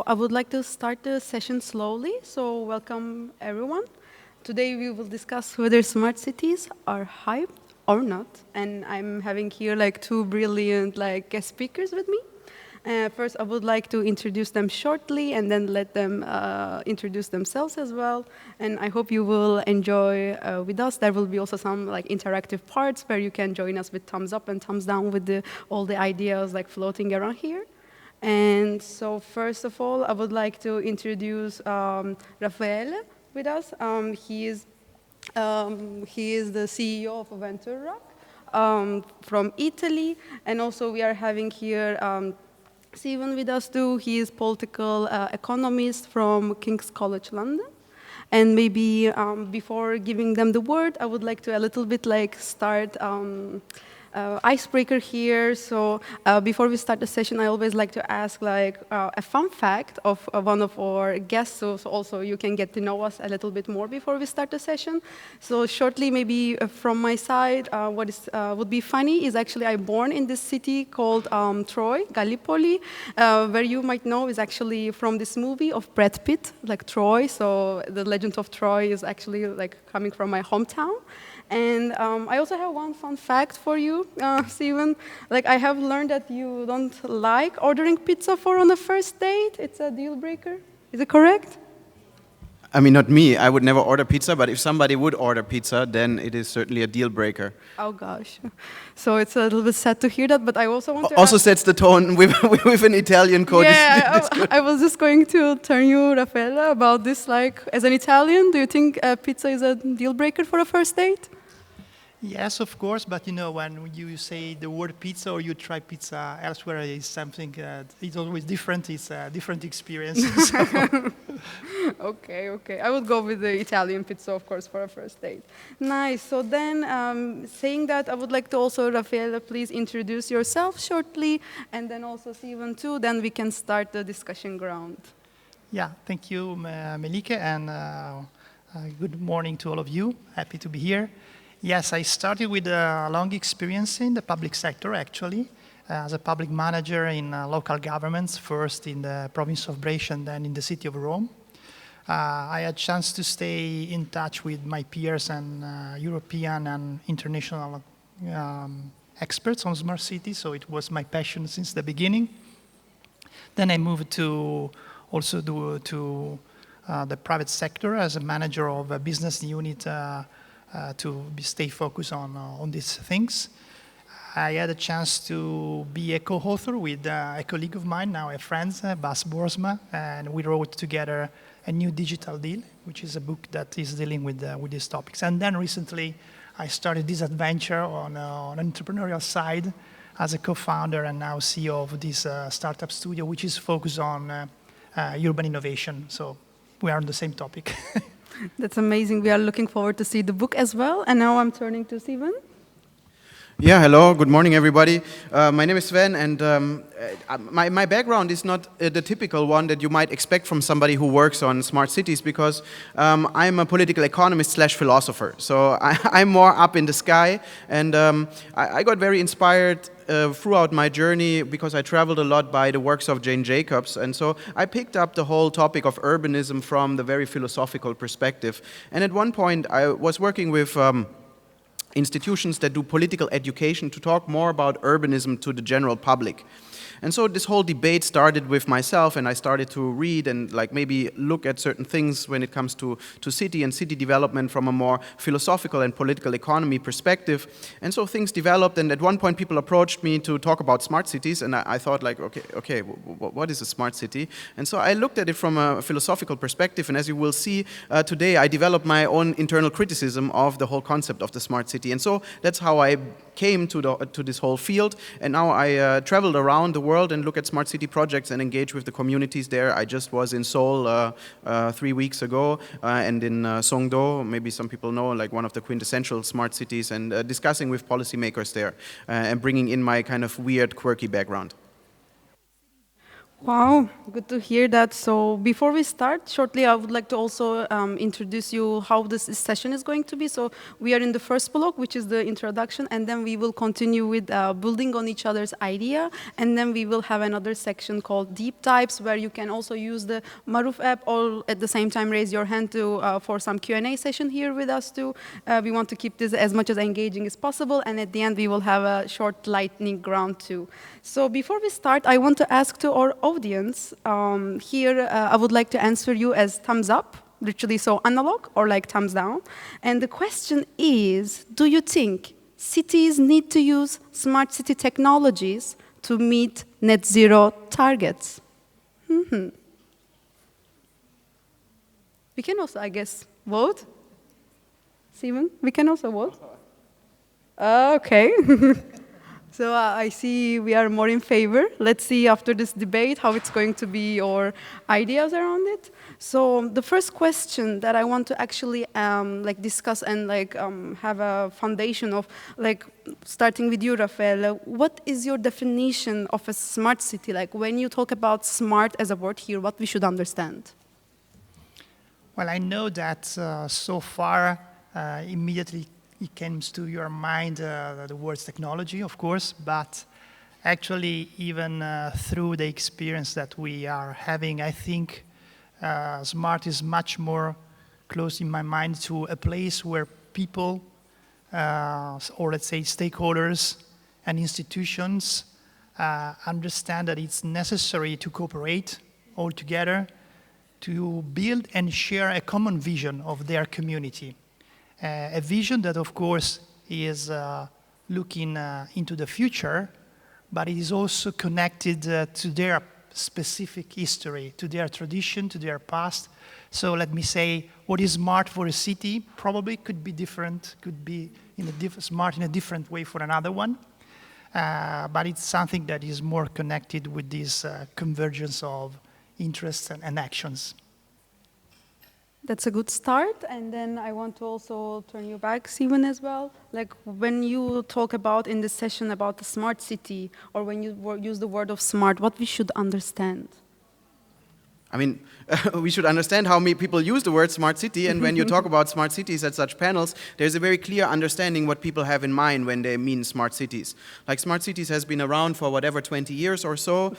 I would like to start the session slowly, so welcome everyone. Today we will discuss whether smart cities are hype or not, and I'm having here like two brilliant guest speakers with me. First, I would like to introduce them shortly and then let them introduce themselves as well. And I hope you will enjoy with us. There will be also some interactive parts where you can join us with thumbs up and thumbs down with all the ideas floating around here. And so first of all, I would like to introduce Raffaele with us. He is the CEO of Venturerock from Italy. And also we are having here Sven with us too. He is political economist from King's College London. And maybe before giving them the word, I would like to a little bit start icebreaker here. So before we start the session, I always like to ask a fun fact of one of our guests, so also you can get to know us a little bit more before we start the session. So shortly, maybe from my side, what would be funny is actually I'm born in this city called Troy, Gallipoli, where you might know is actually from this movie of Brad Pitt, Troy. So the legend of Troy is actually coming from my hometown. And I also have one fun fact for you, Steven. I have learned that you don't like ordering pizza on a first date. It's a deal breaker. Is it correct? I mean, not me. I would never order pizza, but if somebody would order pizza, then it is certainly a deal breaker. Oh, gosh. So it's a little bit sad to hear that, but I also want to also sets the tone with an Italian code. Yeah, I was just going to turn you, Raffaele, about this. As an Italian, do you think pizza is a deal breaker for a first date? Yes, of course, but when you say the word pizza or you try pizza elsewhere, it's something, it's always different, it's a different experience. Okay. I would go with the Italian pizza, of course, for a first date. Nice. So then, saying that, I would like to also, Raffaele, please introduce yourself shortly, and then also Steven too, then we can start the discussion ground. Yeah, thank you, Melike, and good morning to all of you. Happy to be here. Yes, I started with a long experience in the public sector, actually, as a public manager in local governments, first in the province of Brescia and then in the city of Rome. I had a chance to stay in touch with my peers and European and international experts on smart cities, so it was my passion since the beginning. Then I moved to the private sector as a manager of a business unit to stay focused on these things. I had a chance to be a co-author with a colleague of mine, now a friend, Bas Boersma, and we wrote together a new digital deal, which is a book that is dealing with these topics. And then recently, I started this adventure on an entrepreneurial side as a co-founder and now CEO of this startup studio, which is focused on urban innovation. So we are on the same topic. That's amazing. We are looking forward to see the book as well. And now I'm turning to Sven. Yeah, hello. Good morning, everybody. My name is Sven, and my background is not the typical one that you might expect from somebody who works on smart cities, because I'm a political economist / philosopher. So I'm more up in the sky, and I got very inspired throughout my journey because I traveled a lot by the works of Jane Jacobs, and so I picked up the whole topic of urbanism from the very philosophical perspective. And at one point, I was working with institutions that do political education to talk more about urbanism to the general public. And so this whole debate started with myself, and I started to read and maybe look at certain things when it comes to city and city development from a more philosophical and political economy perspective. And so things developed, and at one point people approached me to talk about smart cities, and I thought okay, what is a smart city? And so I looked at it from a philosophical perspective, and as you will see today, I developed my own internal criticism of the whole concept of the smart city. And so that's how I came to this whole field, and now I traveled around the world and look at smart city projects and engage with the communities there. I just was in Seoul 3 weeks ago, and in Songdo, maybe some people know, one of the quintessential smart cities, and discussing with policymakers there and bringing in my kind of weird, quirky background. Wow, good to hear that. So before we start, shortly, I would like to also introduce you how this session is going to be. So we are in the first block, which is the introduction, and then we will continue with building on each other's idea, and then we will have another section called deep dives, where you can also use the MARUF app, or at the same time raise your hand to for some Q&A session here with us too. We want to keep this as much as engaging as possible, and at the end we will have a short lightning round too. So before we start, I want to ask to our audience, here I would like to answer you as thumbs up, literally so analog, or like thumbs down. And the question is, do you think cities need to use smart city technologies to meet net zero targets? We can also, I guess, vote. Steven, we can also vote. Okay. So I see we are more in favor. Let's see after this debate how it's going to be, or ideas around it. So the first question that I want to actually like discuss and like have a foundation of, like starting with you, Raffaele, what is your definition of a smart city? Like when you talk about smart as a word here, what we should understand? Well, I know that so far, immediately it comes to your mind the words technology, of course, but actually even through the experience that we are having, I think smart is much more close in my mind to a place where people, or let's say stakeholders and institutions understand that it's necessary to cooperate all together to build and share a common vision of their community. A vision that, of course, is looking into the future, but it is also connected to their specific history, to their tradition, to their past. So let me say, what is smart for a city probably could be different, could be smart in a different way for another one. But it's something that is more connected with this convergence of interests and actions. That's a good start, and then I want to also turn you back, Steven, as well. Like when you talk about in this session about the smart city, or when you use the word of smart, what we should understand? I mean, we should understand how many people use the word smart city, and when you talk about smart cities at such panels, there's a very clear understanding what people have in mind when they mean smart cities. Like smart cities has been around for whatever 20 years or so,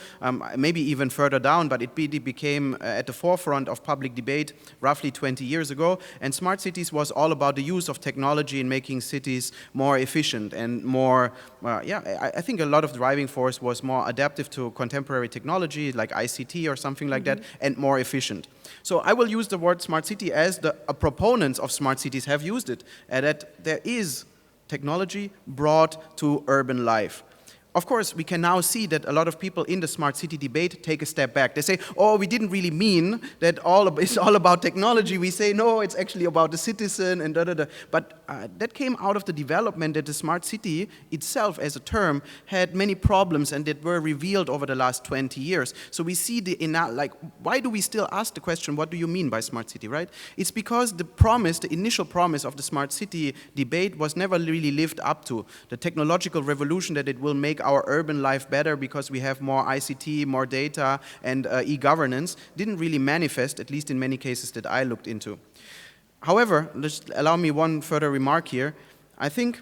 maybe even further down, but it became at the forefront of public debate roughly 20 years ago, and smart cities was all about the use of technology in making cities more efficient and more, I think a lot of the driving force was more adaptive to contemporary technology like ICT or something like that, and more efficient. So I will use the word smart city as the proponents of smart cities have used it, and that there is technology brought to urban life. Of course, we can now see that a lot of people in the smart city debate take a step back. They say, oh, we didn't really mean that it's all about technology. We say, no, it's actually about the citizen and da-da-da. But that came out of the development that the smart city itself as a term had many problems and that were revealed over the last 20 years. So we see why do we still ask the question, what do you mean by smart city, right? It's because the initial promise of the smart city debate was never really lived up to. The technological revolution that it will make our urban life better because we have more ICT, more data, and e-governance didn't really manifest, at least in many cases that I looked into. However, just allow me one further remark here. I think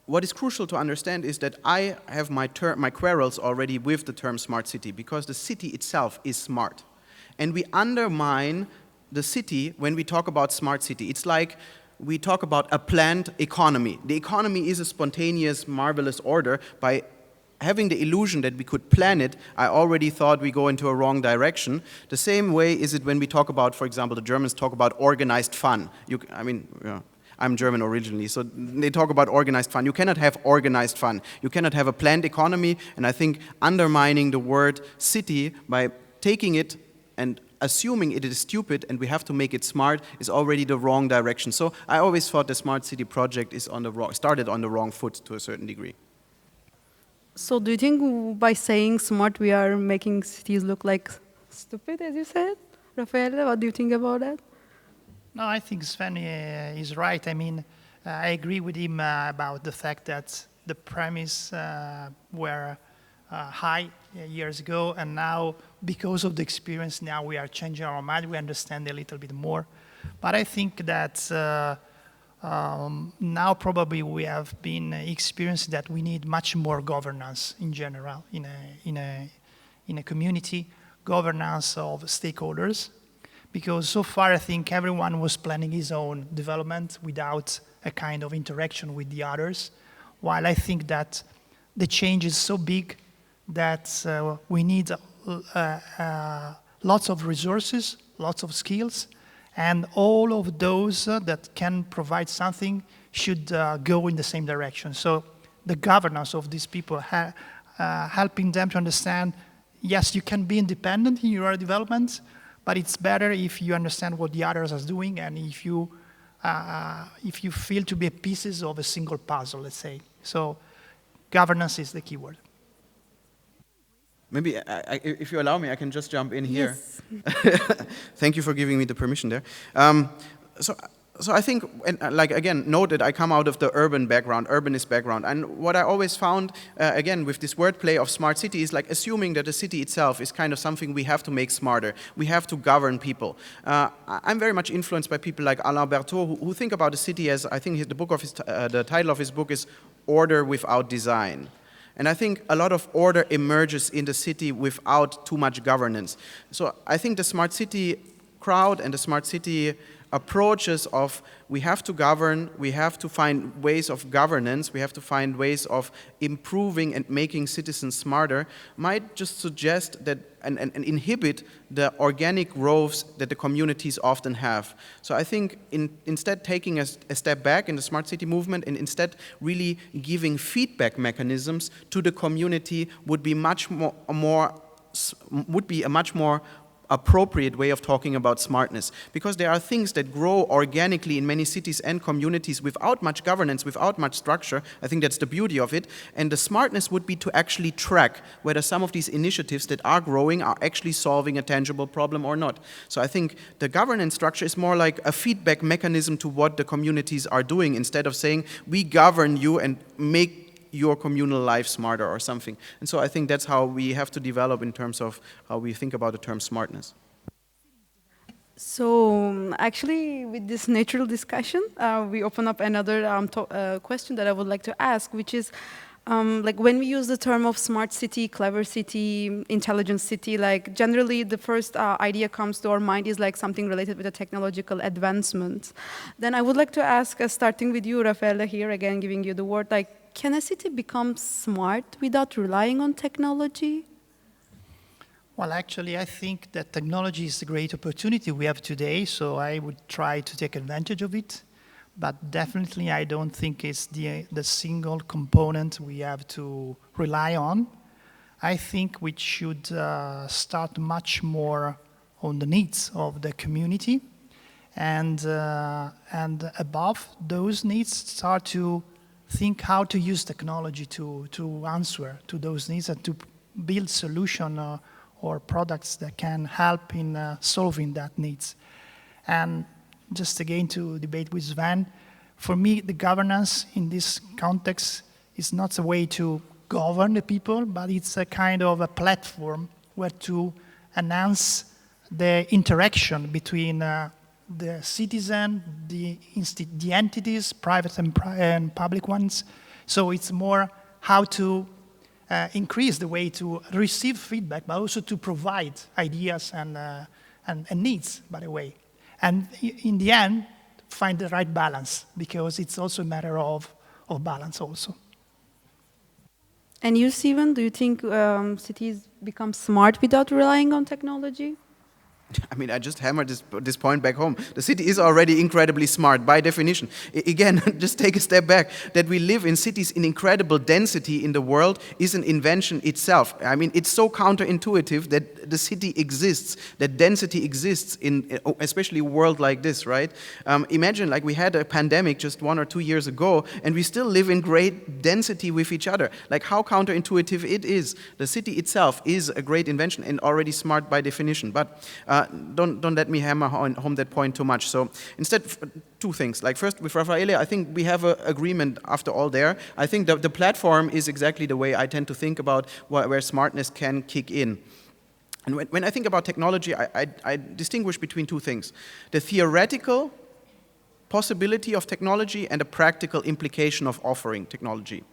what is crucial to understand is that I have my quarrels already with the term smart city because the city itself is smart. And we undermine the city when we talk about smart city. It's like we talk about a planned economy. The economy is a spontaneous, marvelous order. By having the illusion that we could plan it, I already thought we go into a wrong direction. The same way is it when we talk about, for example, the Germans talk about organized fun. I'm German originally, so they talk about organized fun. You cannot have organized fun. You cannot have a planned economy, and I think undermining the word city by taking it and assuming it is stupid and we have to make it smart is already the wrong direction. So I always thought the smart city project is started on the wrong foot to a certain degree. So do you think by saying smart we are making cities look like stupid, as you said? Raffaele, what do you think about that? No, I think Sven is right. I mean, I agree with him about the fact that the premise where high years ago, and now, because of the experience, now we are changing our mind. We understand a little bit more. But I think that now probably we have been experienced that we need much more governance in general in a community, governance of stakeholders, because so far I think everyone was planning his own development without a kind of interaction with the others, while I think that the change is so big that we need lots of resources, lots of skills, and all of those that can provide something should go in the same direction. So the governance of these people, helping them to understand, yes, you can be independent in your development, but it's better if you understand what the others are doing and if you feel to be pieces of a single puzzle, let's say. So governance is the key word. Maybe, if you allow me, I can just jump in here. Yes. Thank you for giving me the permission there. So I think, and like again, note that I come out of the urbanist background, and what I always found, again, with this wordplay of smart city is like assuming that the city itself is kind of something we have to make smarter. We have to govern people. I'm very much influenced by people like Alain Berthaud, who think about the city as, I think the title of his book is Order Without Design. And I think a lot of order emerges in the city without too much governance. So I think the smart city crowd and the smart city approaches of we have to govern, we have to find ways of governance, we have to find ways of improving and making citizens smarter, might just suggest that and inhibit the organic growths that the communities often have. So I think instead taking a step back in the smart city movement and instead really giving feedback mechanisms to the community would be a much more appropriate way of talking about smartness, because there are things that grow organically in many cities and communities without much governance, without much structure. I think that's the beauty of it, and the smartness would be to actually track whether some of these initiatives that are growing are actually solving a tangible problem or not. So I think the governance structure is more like a feedback mechanism to what the communities are doing, instead of saying we govern you and make your communal life smarter or something. And so I think that's how we have to develop in terms of how we think about the term smartness. So actually, with this natural discussion, we open up another question that I would like to ask, which is, like when we use the term of smart city, clever city, intelligent city, like generally the first idea comes to our mind is like something related with the technological advancement. Then I would like to ask, starting with you, Raffaele, here again, giving you the word, like, can a city become smart without relying on technology? Well, actually, I think that technology is a great opportunity we have today, so I would try to take advantage of it. But definitely, I don't think it's the single component we have to rely on. I think we should start much more on the needs of the community, and above those needs, start to think how to use technology to answer to those needs and to build solutions or products that can help in solving that needs. And just again to debate with Sven, for me the governance in this context is not a way to govern the people, but it's a kind of a platform where to enhance the interaction between the citizen, the entities, private and public ones. So it's more how to increase the way to receive feedback, but also to provide ideas and needs, by the way. And in the end, find the right balance, because it's also a matter of balance also. And you, Steven, do you think cities become smart without relying on technology? I mean, I just hammered this point back home. The city is already incredibly smart by definition. Again, just take a step back. That we live in cities in incredible density in the world is an invention itself. I mean, it's so counterintuitive that the city exists, that density exists in especially a world like this, right? Imagine like we had a pandemic just 1 or 2 years ago, and we still live in great density with each other. Like how counterintuitive it is. The city itself is a great invention and already smart by definition. But don't let me hammer home that point too much. So instead, two things. Like first, with Raffaele, I think we have an agreement after all there. I think the platform is exactly the way I tend to think about where smartness can kick in. And when I think about technology, I distinguish between two things. The theoretical possibility of technology and a practical implication of offering technology.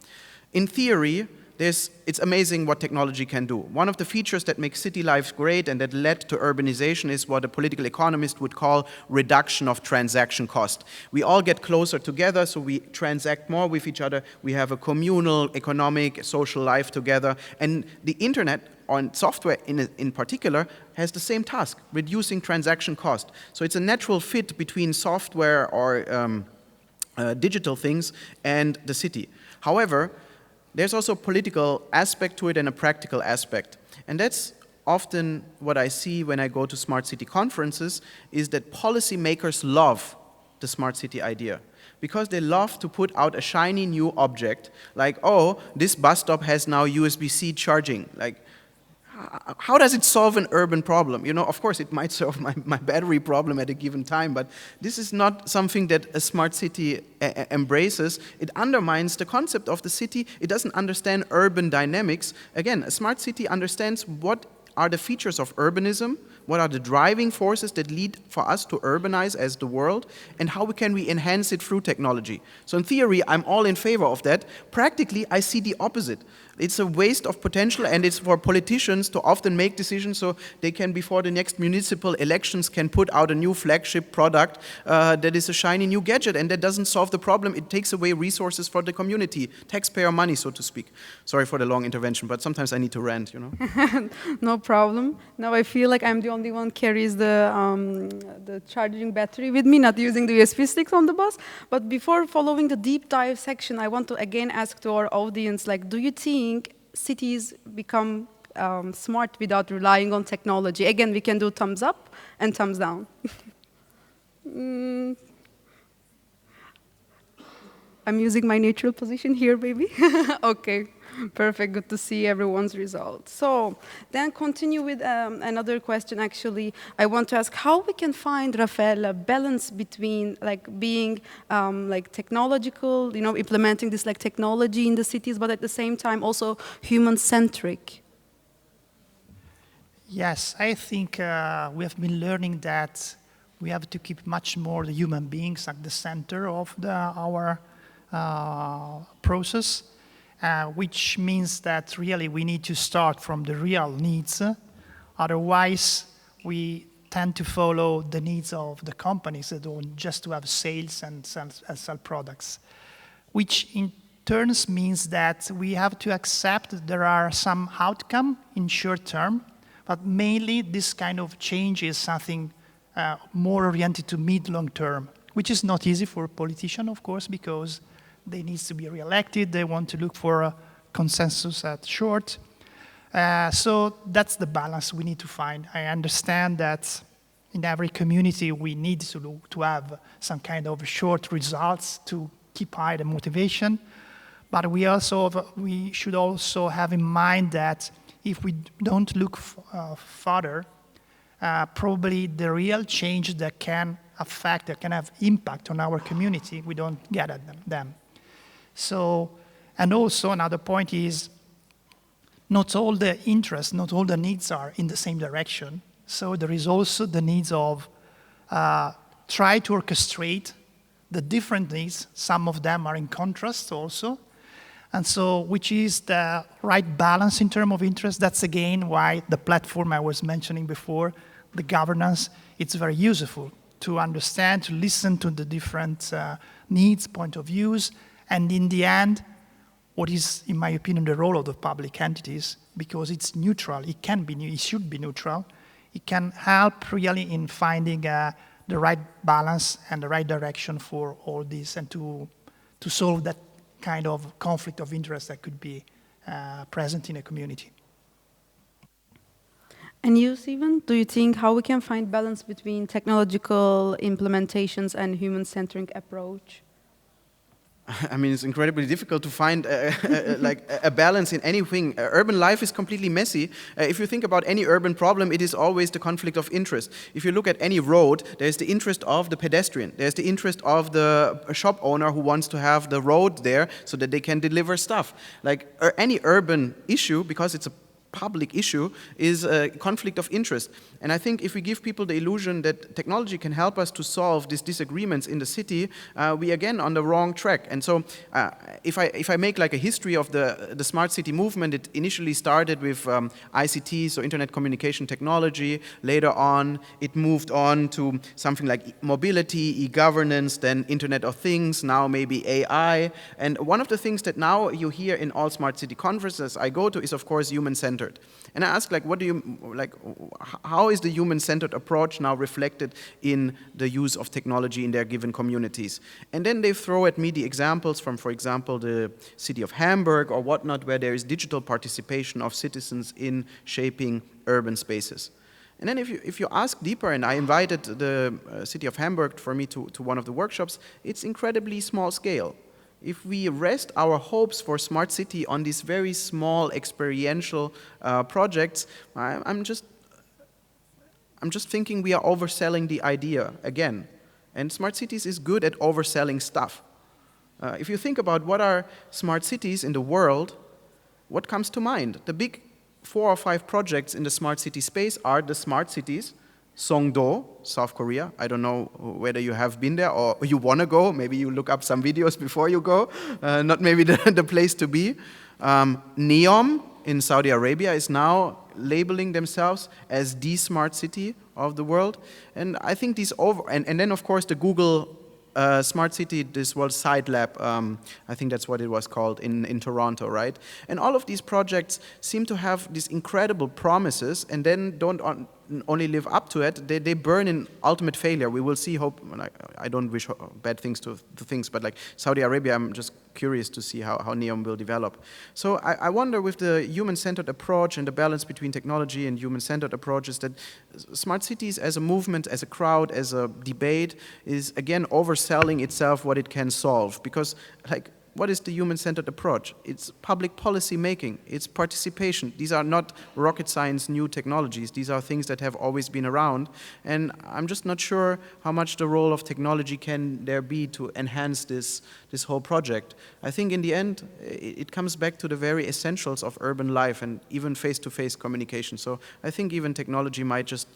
In theory, it's amazing what technology can do. One of the features that makes city life great and that led to urbanization is what a political economist would call reduction of transaction cost. We all get closer together, so we transact more with each other. We have a communal, economic, social life together. And the internet, on software in particular, has the same task, reducing transaction cost. So it's a natural fit between software or digital things and the city. However, there's also a political aspect to it and a practical aspect. And that's often what I see when I go to smart city conferences, is that policymakers love the smart city idea, because they love to put out a shiny new object, like, oh, this bus stop has now USB-C charging. Like, how does it solve an urban problem? You know, of course, it might solve my battery problem at a given time, but this is not something that a smart city embraces. It undermines the concept of the city. It doesn't understand urban dynamics. Again, a smart city understands what are the features of urbanism, what are the driving forces that lead for us to urbanize as the world, and how can we enhance it through technology. So in theory, I'm all in favor of that. Practically, I see the opposite. It's a waste of potential, and it's for politicians to often make decisions so they can, before the next municipal elections, can put out a new flagship product that is a shiny new gadget, and that doesn't solve the problem. It takes away resources for the community, taxpayer money, so to speak. Sorry for the long intervention, but sometimes I need to rant, you know. No problem. Now I feel like I'm the only one carries the charging battery with me, not using the USB sticks on the bus. But before following the deep dive section, I want to again ask to our audience, like, do you think cities become smart without relying on technology? Again, we can do thumbs up and thumbs down. I'm using my natural position here, baby. Okay, perfect. Good to see everyone's results. So then continue with another question, actually. I want to ask how we can find, Raffaele, a balance between like being like technological, you know, implementing this like technology in the cities, but at the same time also human-centric. Yes, I think we have been learning that we have to keep much more the human beings at the center of our process, which means that really we need to start from the real needs. Otherwise, we tend to follow the needs of the companies that want just to have sales and sell products, which in turns means that we have to accept that there are some outcome in short term, but mainly this kind of change is something more oriented to mid-long term, which is not easy for a politician, of course, because they need to be re-elected. They want to look for a consensus at short. So that's the balance we need to find. I understand that in every community we need to have some kind of short results to keep high the motivation. But we should also have in mind that if we don't look further, probably the real change that can affect, that can have impact on our community, we don't get at them. So, and also another point is, not all the interests, not all the needs are in the same direction. So there is also the needs of try to orchestrate the different needs. Some of them are in contrast also. And so, which is the right balance in terms of interest. That's again why the platform I was mentioning before, the governance, it's very useful to understand, to listen to the different needs, point of views, and in the end, what is, in my opinion, the role of the public entities, because it's neutral, it should be neutral, it can help really in finding the right balance and the right direction for all this, and to solve that kind of conflict of interest that could be present in a community. And you, Sven, do you think how we can find balance between technological implementations and human-centric approach? I mean, it's incredibly difficult to find like a balance in anything. Urban life is completely messy. If you think about any urban problem, it is always the conflict of interest. If you look at any road, there's the interest of the pedestrian. There's the interest of the shop owner who wants to have the road there so that they can deliver stuff. Like any urban issue, because it's a public issue, is a conflict of interest. And I think if we give people the illusion that technology can help us to solve these disagreements in the city, we again on the wrong track. And so if I make like a history of the smart city movement, it initially started with ICT, so internet communication technology. Later on, it moved on to something like mobility, e-governance, then Internet of Things, now maybe AI. And one of the things that now you hear in all smart city conferences I go to is, of course, human-centered. And I ask, like, what do you, like, how is the human-centered approach now reflected in the use of technology in their given communities? And then they throw at me the examples from, for example, the city of Hamburg or whatnot, where there is digital participation of citizens in shaping urban spaces. And then if you ask deeper, and I invited the city of Hamburg for me to one of the workshops, it's incredibly small scale. If we rest our hopes for smart city on these very small experiential projects, I'm just thinking we are overselling the idea again. And smart cities is good at overselling stuff. If you think about what are smart cities in the world, what comes to mind? The big 4 or 5 projects in the smart city space are the smart cities. Songdo, South Korea. I don't know whether you have been there or you want to go. Maybe you look up some videos before you go. Not maybe the place to be. NEOM in Saudi Arabia is now labeling themselves as the smart city of the world. And I think these and then of course the Google smart city, this was Side Lab, I think that's what it was called in Toronto, right? And all of these projects seem to have these incredible promises and then don't only live up to it, they burn in ultimate failure. We will see, I don't wish bad things to things, but like Saudi Arabia, I'm just curious to see how NEOM will develop. So I wonder with the human-centered approach and the balance between technology and human-centered approaches that smart cities as a movement, as a crowd, as a debate is again overselling itself what it can solve. Because like, what is the human-centered approach? It's public policy making, it's participation. These are not rocket science new technologies. These are things that have always been around. And I'm just not sure how much the role of technology can there be to enhance this whole project. I think in the end, it comes back to the very essentials of urban life and even face-to-face communication. So I think even technology might just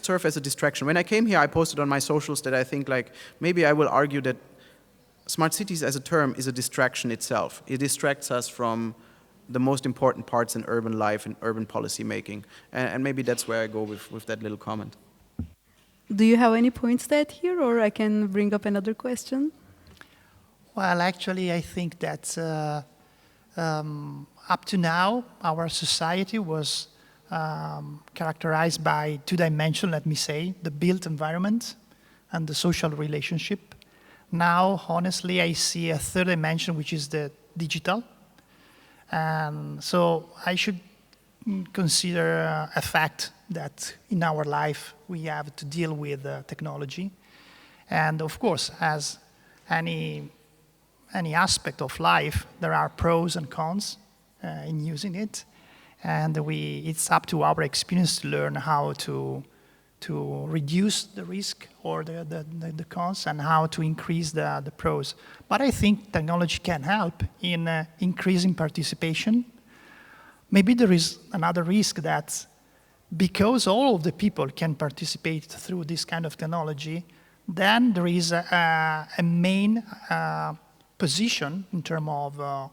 serve as a distraction. When I came here, I posted on my socials that I think like, maybe I will argue that smart cities as a term is a distraction itself. It distracts us from the most important parts in urban life and urban policy making. And maybe that's where I go with that little comment. Do you have any points to add here, or I can bring up another question? Well, actually, I think that up to now, our society was characterized by 2 dimensions, let me say, the built environment and the social relationship. Now, honestly, I see a 3rd dimension, which is the digital. And so I should consider a fact that in our life we have to deal with technology. And of course, as any aspect of life, there are pros and cons in using it. And it's up to our experience to learn how to reduce the risk or the cons and how to increase the pros. But I think technology can help in increasing participation. Maybe there is another risk that because all of the people can participate through this kind of technology, then there is a main position in terms of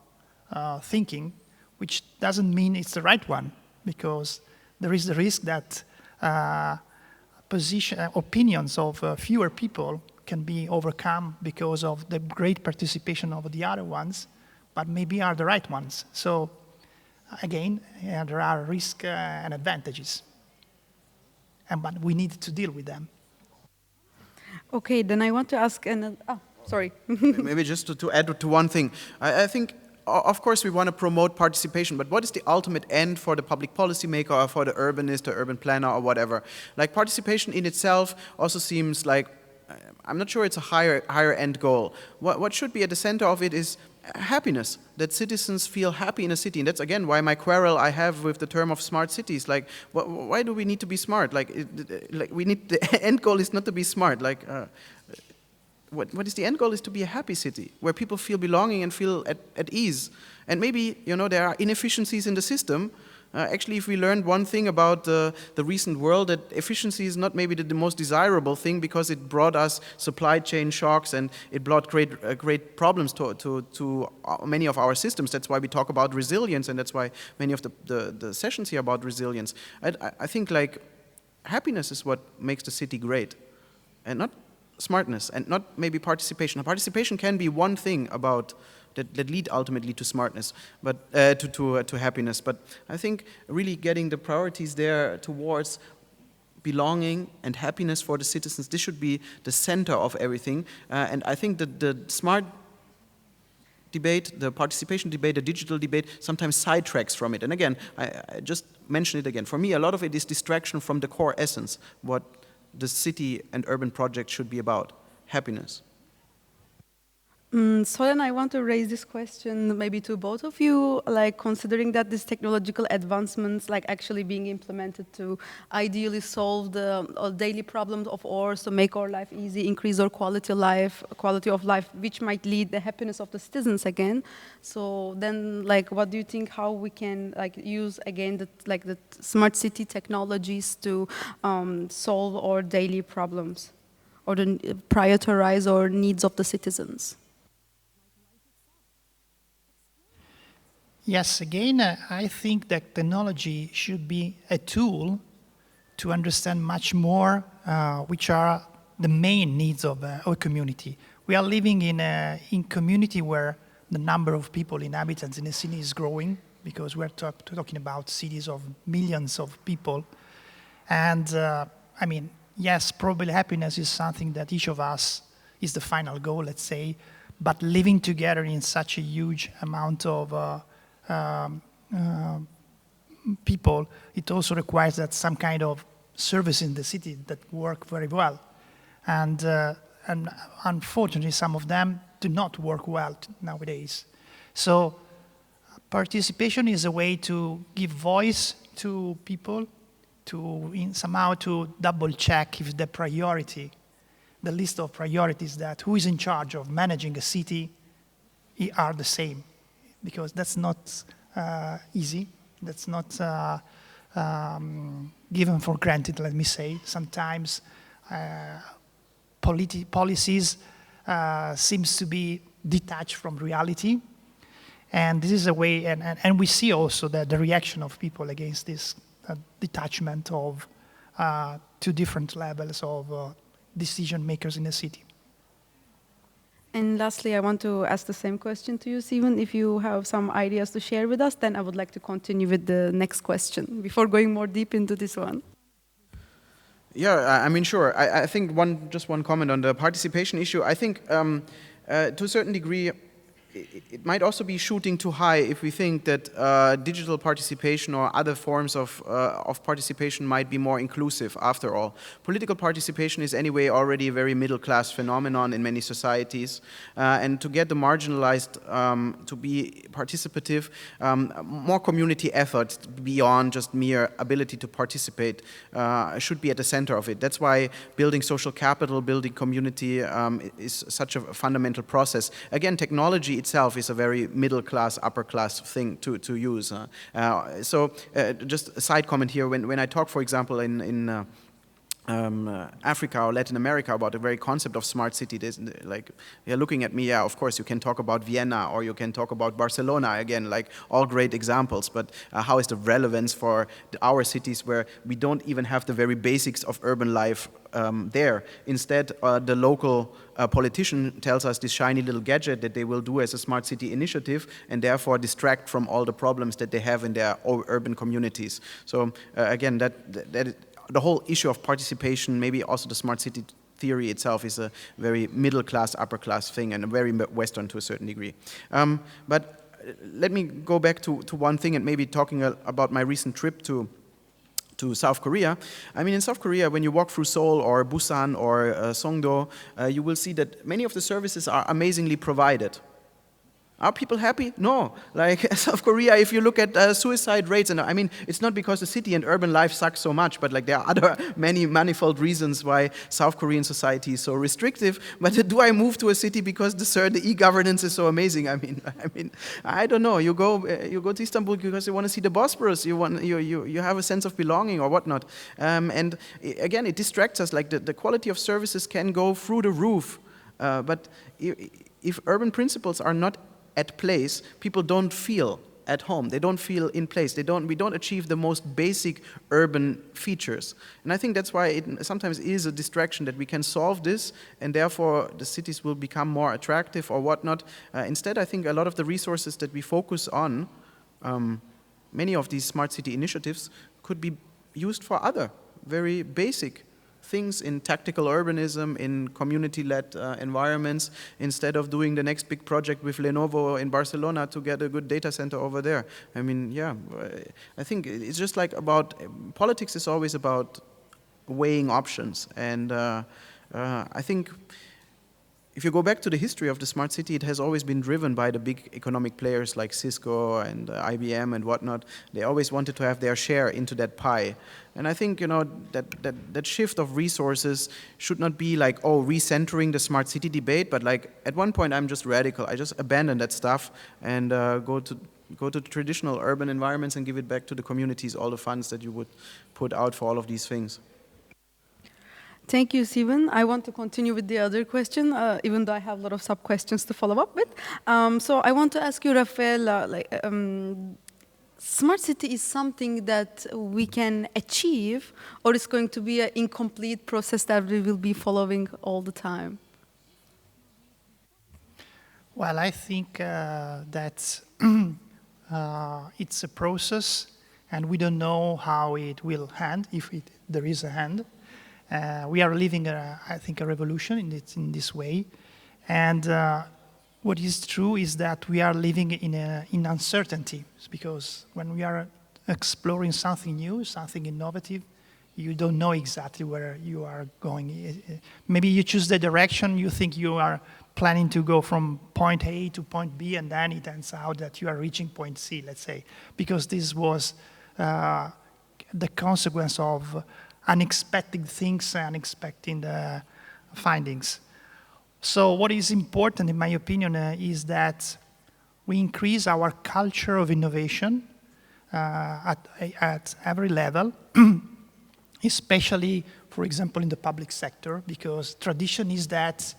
thinking, which doesn't mean it's the right one, because there is the risk that opinions of fewer people can be overcome because of the great participation of the other ones, but maybe are the right ones. So again, there are risks and advantages, but we need to deal with them. Okay, then I want to ask another. Sorry. Maybe just to add to one thing, I think. Of course, we want to promote participation, but what is the ultimate end for the public policymaker or for the urbanist, the urban planner or whatever? Like participation in itself also seems like I'm not sure it's a higher end goal. What should be at the center of it is happiness, that citizens feel happy in a city. And that's, again, why my quarrel I have with the term of smart cities. Like, why do we need to be smart? Like, the end goal is not to be smart. Like, what is the end goal is to be a happy city, where people feel belonging and feel at ease. And maybe, there are inefficiencies in the system. Actually, if we learned one thing about the recent world, that efficiency is not maybe the most desirable thing, because it brought us supply chain shocks and it brought great problems to many of our systems. That's why we talk about resilience, and that's why many of the sessions here about resilience. I think like happiness is what makes the city great, and not smartness, and not maybe participation. Participation can be one thing about that lead ultimately to smartness, but to happiness. But I think really getting the priorities there towards belonging and happiness for the citizens, this should be the center of everything. And I think that the smart debate, the participation debate, the digital debate sometimes sidetracks from it. And again, I just mention it again. For me, a lot of it is distraction from the core essence, what the city and urban project should be about: happiness. So then I want to raise this question maybe to both of you, like considering that these technological advancements like actually being implemented to ideally solve the daily problems of ours, to make our life easy, increase our quality of life, which might lead the happiness of the citizens again. So then like what do you think how we can like use again the smart city technologies to solve our daily problems or prioritize our needs of the citizens? Yes, again, I think that technology should be a tool to understand much more which are the main needs of our community. We are living in a community where the number of people, inhabitants in a city is growing, because we're talking about cities of millions of people. And I mean, yes, probably happiness is something that each of us is the final goal, let's say, but living together in such a huge amount of people, it also requires that some kind of service in the city that work very well. And unfortunately, some of them do not work well nowadays. So participation is a way to give voice to people, somehow to double check if the priority, the list of priorities that who is in charge of managing a city are the same. Because that's not easy. That's not given for granted, let me say. Sometimes policies seems to be detached from reality. And this is a way, and we see also that the reaction of people against this detachment of two different levels of decision makers in the city. And lastly, I want to ask the same question to you, Sven. If you have some ideas to share with us, then I would like to continue with the next question before going more deep into this one. Yeah, I mean, sure. I think just one comment on the participation issue. I think to a certain degree, it might also be shooting too high if we think that digital participation or other forms of participation might be more inclusive after all. Political participation is anyway already a very middle-class phenomenon in many societies. And to get the marginalized to be participative, more community efforts beyond just mere ability to participate should be at the center of it. That's why building social capital, building community is such a fundamental process. Again, technology itself is a very middle class, upper class thing to use. So just a side comment here, when I talk, for example, in Africa or Latin America about the very concept of smart city, like you're looking at me, yeah, of course you can talk about Vienna or you can talk about Barcelona, again, like all great examples, but how is the relevance for our cities where we don't even have the very basics of urban life there? Instead, the local politician tells us this shiny little gadget that they will do as a smart city initiative and therefore distract from all the problems that they have in their urban communities. So again, the whole issue of participation, maybe also the smart city theory itself, is a very middle class, upper class thing and a very Western to a certain degree. But let me go back to one thing and maybe talking about my recent trip to to South Korea. I mean, in South Korea, when you walk through Seoul or Busan or Songdo, you will see that many of the services are amazingly provided. Are people happy? No. Like South Korea, if you look at suicide rates, and I mean, it's not because the city and urban life sucks so much, but like there are other manifold reasons why South Korean society is so restrictive. But do I move to a city because the e-governance is so amazing? I mean, I don't know. You go to Istanbul because you want to see the Bosporus. You have a sense of belonging or whatnot. And again, it distracts us. Like the quality of services can go through the roof, but if urban principles are not at place, people don't feel at home. They don't feel in place. We don't achieve the most basic urban features. And I think that's why it sometimes is a distraction that we can solve this, and therefore the cities will become more attractive or whatnot. Instead, I think a lot of the resources that we focus on, many of these smart city initiatives could be used for other very basic things in tactical urbanism, in community-led environments, instead of doing the next big project with Lenovo in Barcelona to get a good data center over there. I mean, yeah, I think it's just like about, politics is always about weighing options. And I think if you go back to the history of the smart city, it has always been driven by the big economic players like Cisco and IBM and whatnot. They always wanted to have their share into that pie. And I think, you know, that shift of resources should not be like, oh, recentering the smart city debate, but like at one point I'm just radical. I just abandon that stuff and go to traditional urban environments and give it back to the communities, all the funds that you would put out for all of these things. Thank you, Sven. I want to continue with the other question, even though I have a lot of sub-questions to follow up with. So I want to ask you, Raffaele, smart city is something that we can achieve, or it's going to be an incomplete process that we will be following all the time? Well, I think that it's a process, and we don't know how it will end, if there is a end. We are living, I think, a revolution in this way. And what is true is that we are living in uncertainty, because when we are exploring something new, something innovative, you don't know exactly where you are going. Maybe you choose the direction, you think you are planning to go from point A to point B, and then it turns out that you are reaching point C, let's say, because this was the consequence of unexpected things, unexpected findings. So what is important, in my opinion, is that we increase our culture of innovation at every level, especially, for example, in the public sector, because tradition is that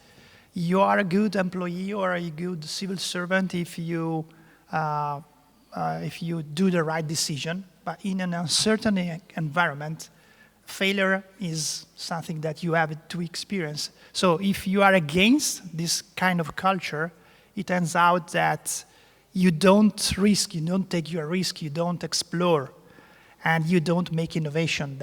you are a good employee or a good civil servant if you do the right decision. But in an uncertain environment, failure is something that you have to experience. So if you are against this kind of culture, it turns out that you don't risk, you don't take your risk, you don't explore, and you don't make innovation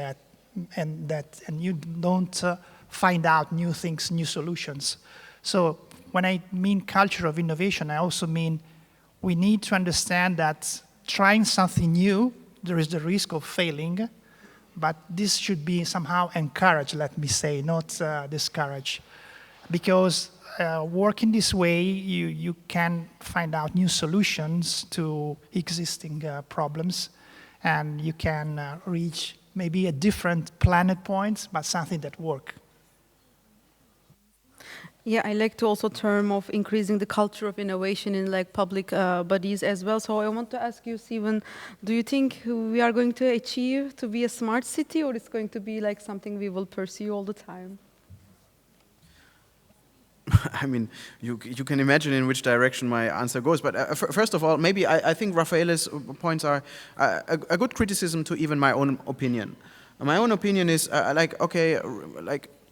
and you don't find out new things, new solutions. So when I mean culture of innovation, I also mean we need to understand that trying something new, there is the risk of failing, but this should be somehow encouraged, let me say, not discouraged. Because working this way, you can find out new solutions to existing problems, and you can reach maybe a different planet points, but something that works. Yeah, I like to also term of increasing the culture of innovation in like public bodies as well. So I want to ask you, Sven, do you think we are going to achieve to be a smart city, or it's going to be like something we will pursue all the time? I mean, you can imagine in which direction my answer goes. But first of all, maybe I think Raffaele's points are a good criticism to even my own opinion. My own opinion is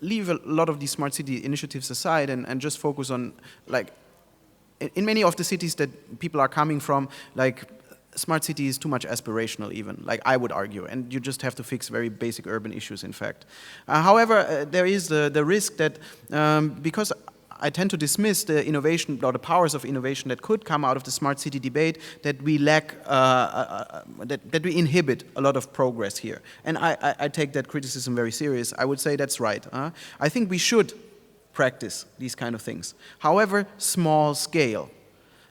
leave a lot of these smart city initiatives aside and just focus on, like, in many of the cities that people are coming from, like, smart city is too much aspirational even, like I would argue, and you just have to fix very basic urban issues, in fact. However, there is the risk that because I tend to dismiss the innovation or the powers of innovation that could come out of the smart city debate, that we lack, that we inhibit a lot of progress here. And I take that criticism very serious. I would say that's right. I think we should practice these kind of things. However, small scale.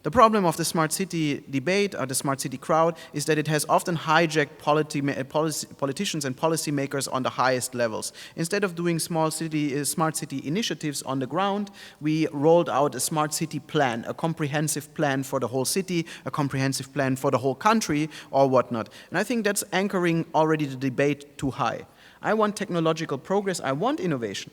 The problem of the smart city debate or the smart city crowd is that it has often hijacked politicians and policymakers on the highest levels. Instead of doing smart city initiatives on the ground, we rolled out a smart city plan, a comprehensive plan for the whole city, a comprehensive plan for the whole country, or whatnot. And I think that's anchoring already the debate too high. I want technological progress, I want innovation.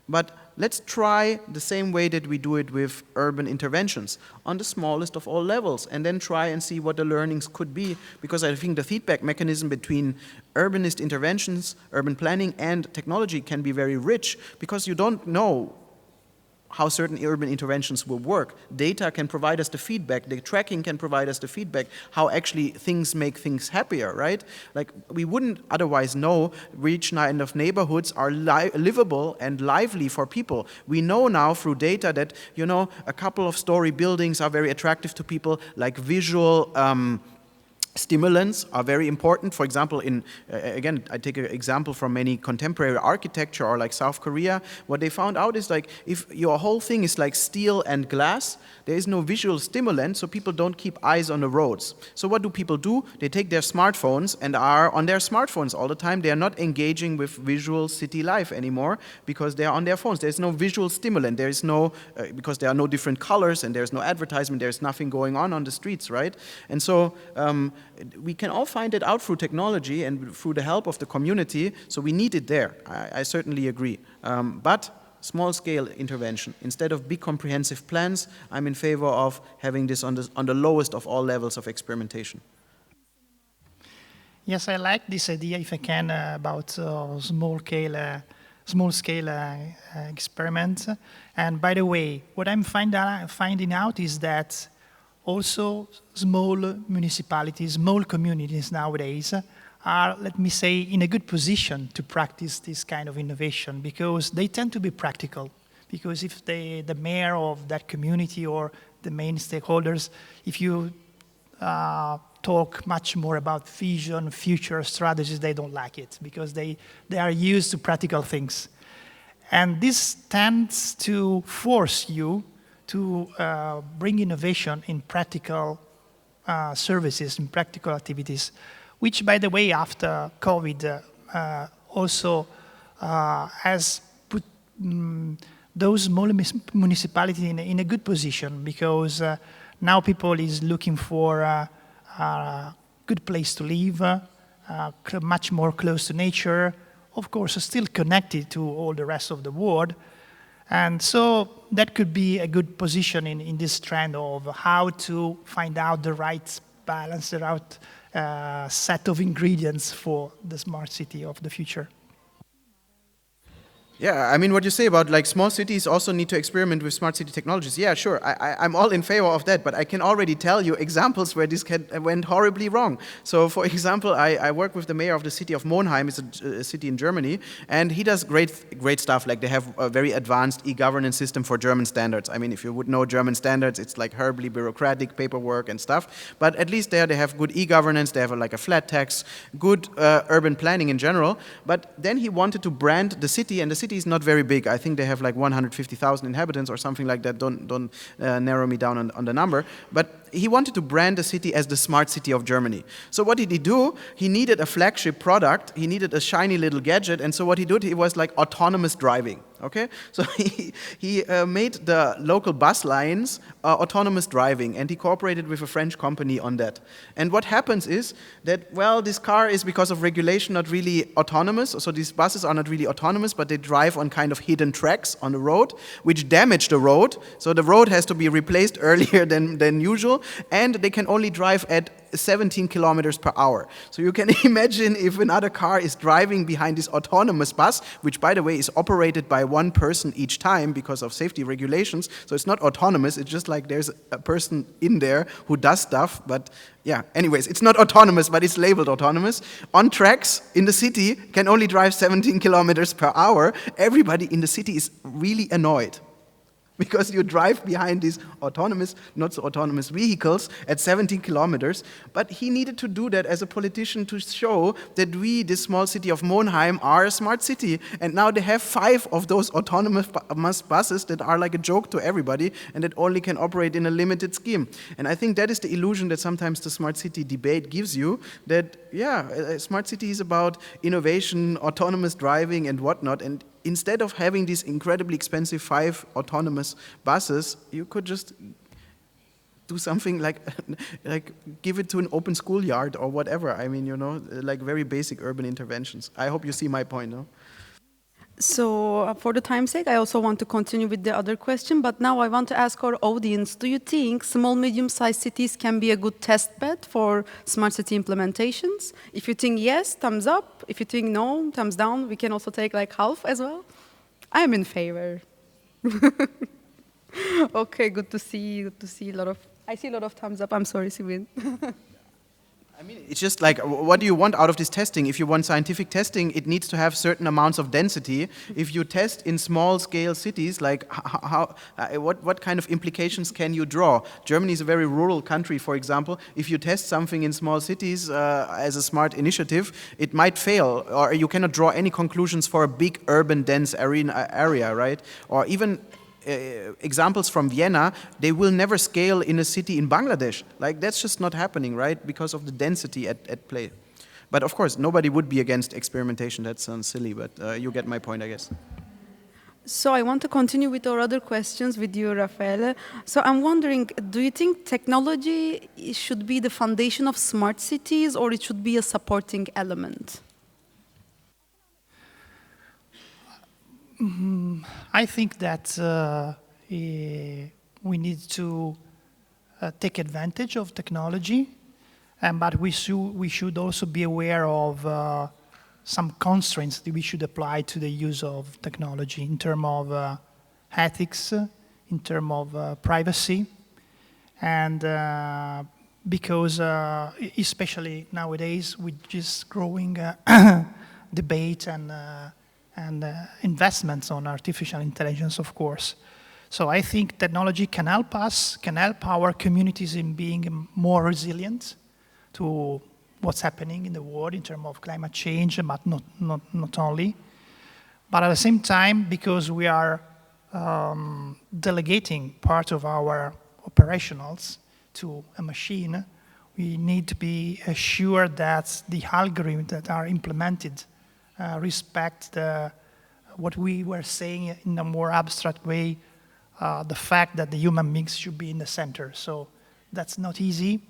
But let's try the same way that we do it with urban interventions on the smallest of all levels, and then try and see what the learnings could be, because I think the feedback mechanism between urbanist interventions, urban planning, and technology can be very rich, because you don't know how certain urban interventions will work. Data can provide us the feedback, the tracking can provide us the feedback, how actually things make things happier, right? Like, we wouldn't otherwise know which kind of neighborhoods are livable and lively for people. We know now through data that, you know, a couple of story buildings are very attractive to people, like visual stimulants are very important. For example, again, I take an example from many contemporary architecture or like South Korea. What they found out is, like, if your whole thing is like steel and glass, there is no visual stimulant, so people don't keep eyes on the roads. So what do people do? They take their smartphones and are on their smartphones all the time. They are not engaging with visual city life anymore because they are on their phones. There's no visual stimulant. There is no, because there are no different colors and there's no advertisement, there's nothing going on the streets, right? And so we can all find it out through technology and through the help of the community, so we need it there. I certainly agree. But small-scale intervention, instead of big comprehensive plans, I'm in favor of having this on the lowest of all levels of experimentation. Yes, I like this idea, if I can, about small-scale experiments. And by the way, what I'm finding out is that also small municipalities, small communities nowadays are, let me say, in a good position to practice this kind of innovation, because they tend to be practical. Because if the mayor of that community or the main stakeholders, if you talk much more about vision, future strategies, they don't like it, because they are used to practical things. And this tends to force you to bring innovation in practical services, in practical activities, which, by the way, after COVID also has put those small municipalities in a good position, because now people is looking for a good place to live, much more close to nature, of course still connected to all the rest of the world. And so that could be a good position in this trend of how to find out the right balance, the right set of ingredients for the smart city of the future. Yeah, I mean, what you say about, like, small cities also need to experiment with smart city technologies. Yeah, sure, I'm all in favor of that, but I can already tell you examples where this went horribly wrong. So, for example, I work with the mayor of the city of Monheim, it's a city in Germany, and he does great stuff. Like, they have a very advanced e-governance system for German standards. I mean, if you would know German standards, it's like horribly bureaucratic paperwork and stuff, but at least there they have good e-governance, they have like a flat tax, good urban planning in general. But then he wanted to brand the city, and the city is not very big. I think they have like 150,000 inhabitants or something like that. Don't narrow me down on the number. But he wanted to brand the city as the smart city of Germany. So what did he do? He needed a flagship product. He needed a shiny little gadget. And so what he did, he was like autonomous driving. Okay, so he made the local bus lines autonomous driving, and he cooperated with a French company on that. And what happens is that, well, this car is, because of regulation, not really autonomous. So these buses are not really autonomous, but they drive on kind of hidden tracks on the road, which damage the road. So the road has to be replaced earlier than usual, and they can only drive at 17 kilometers per hour. So you can imagine if another car is driving behind this autonomous bus, which, by the way, is operated by one person each time because of safety regulations. So it's not autonomous, it's just like there's a person in there who does stuff. But yeah, anyways, it's not autonomous, but it's labeled autonomous. On tracks in the city can only drive 17 kilometers per hour. Everybody in the city is really annoyed. because you drive behind these autonomous, not so autonomous vehicles at 17 kilometers. But he needed to do that as a politician to show that we, this small city of Monheim, are a smart city. And now they have 5 of those autonomous buses that are like a joke to everybody and that only can operate in a limited scheme. And I think that is the illusion that sometimes the smart city debate gives you, that, yeah, a smart city is about innovation, autonomous driving and whatnot. And instead of having these incredibly expensive 5 autonomous buses, you could just do something like give it to an open schoolyard or whatever. I mean, you know, like very basic urban interventions. I hope you see my point, no? So for the time's sake, I also want to continue with the other question, but now I want to ask our audience, do you think small, medium-sized cities can be a good test bed for smart city implementations? If you think yes, thumbs up. If you think no, thumbs down. We can also take like half as well. I am in favor. Okay, good to see a lot of, I see a lot of thumbs up. I'm sorry, Sven. I mean, it's just like, what do you want out of this testing? If you want scientific testing, it needs to have certain amounts of density. If you test in small-scale cities, like what kind of implications can you draw? Germany is a very rural country, for example. If you test something in small cities as a smart initiative, it might fail, or you cannot draw any conclusions for a big urban dense area, right? Or even examples from Vienna, they will never scale in a city in Bangladesh. Like, that's just not happening, right? Because of the density at play. But of course, nobody would be against experimentation. That sounds silly, but you get my point, I guess. So I want to continue with our other questions with you, Raffaele. So I'm wondering, do you think technology should be the foundation of smart cities, or it should be a supporting element? I think that we need to take advantage of technology, but we should also be aware of some constraints that we should apply to the use of technology in terms of ethics, in terms of privacy, and because especially nowadays with this growing debate and investments on artificial intelligence, of course. So I think technology can help us, can help our communities in being more resilient to what's happening in the world in terms of climate change, but not only. But at the same time, because we are delegating part of our operationals to a machine, we need to be assured that the algorithms that are implemented respect what we were saying in a more abstract way, the fact that the human beings should be in the center. So that's not easy.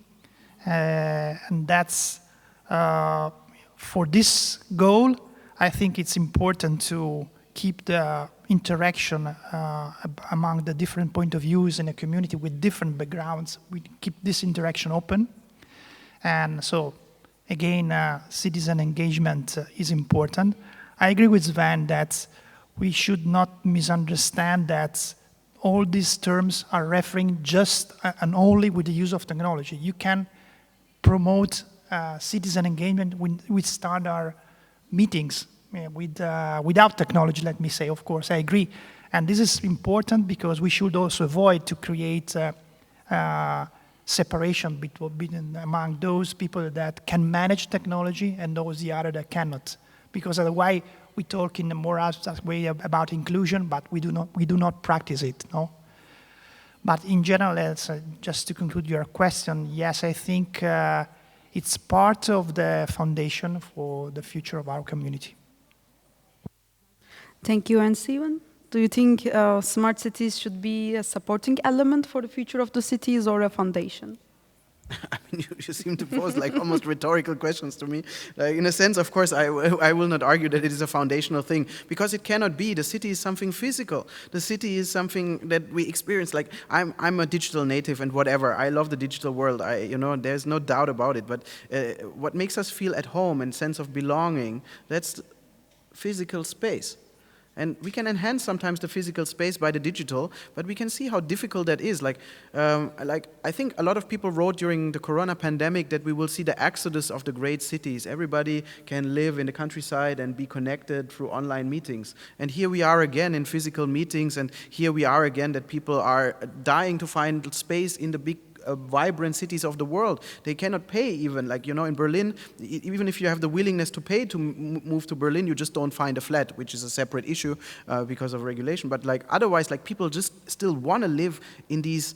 And that's, for this goal, I think it's important to keep the interaction among the different point of views in a community with different backgrounds. We keep this interaction open. And so, again, citizen engagement is important. I agree with Sven that we should not misunderstand that all these terms are referring just and only with the use of technology. You can promote citizen engagement when we start our meetings without technology, let me say, of course, I agree. And this is important because we should also avoid to create separation between among those people that can manage technology and those the other that cannot. Because otherwise we talk in a more abstract way about inclusion, but we do not practice it, no? But in general, just to conclude your question, yes, I think it's part of the foundation for the future of our community. Thank you, and Sven? Do you think smart cities should be a supporting element for the future of the cities or a foundation? I mean, you seem to pose like almost rhetorical questions to me. Like, in a sense, of course, I will not argue that it is a foundational thing, because it cannot be. The city is something physical. The city is something that we experience. Like, I'm a digital native and whatever. I love the digital world. There's no doubt about it. But what makes us feel at home and sense of belonging, that's physical space. And we can enhance sometimes the physical space by the digital, but we can see how difficult that is. Like I think a lot of people wrote during the corona pandemic that we will see the exodus of the great cities. Everybody can live in the countryside and be connected through online meetings. And here we are again in physical meetings, and here we are again that people are dying to find space in the big vibrant cities of the world. They cannot pay even, like, you know, in Berlin, even if you have the willingness to pay to move to Berlin, you just don't find a flat, which is a separate issue because of regulation. But like otherwise, like people just still want to live in these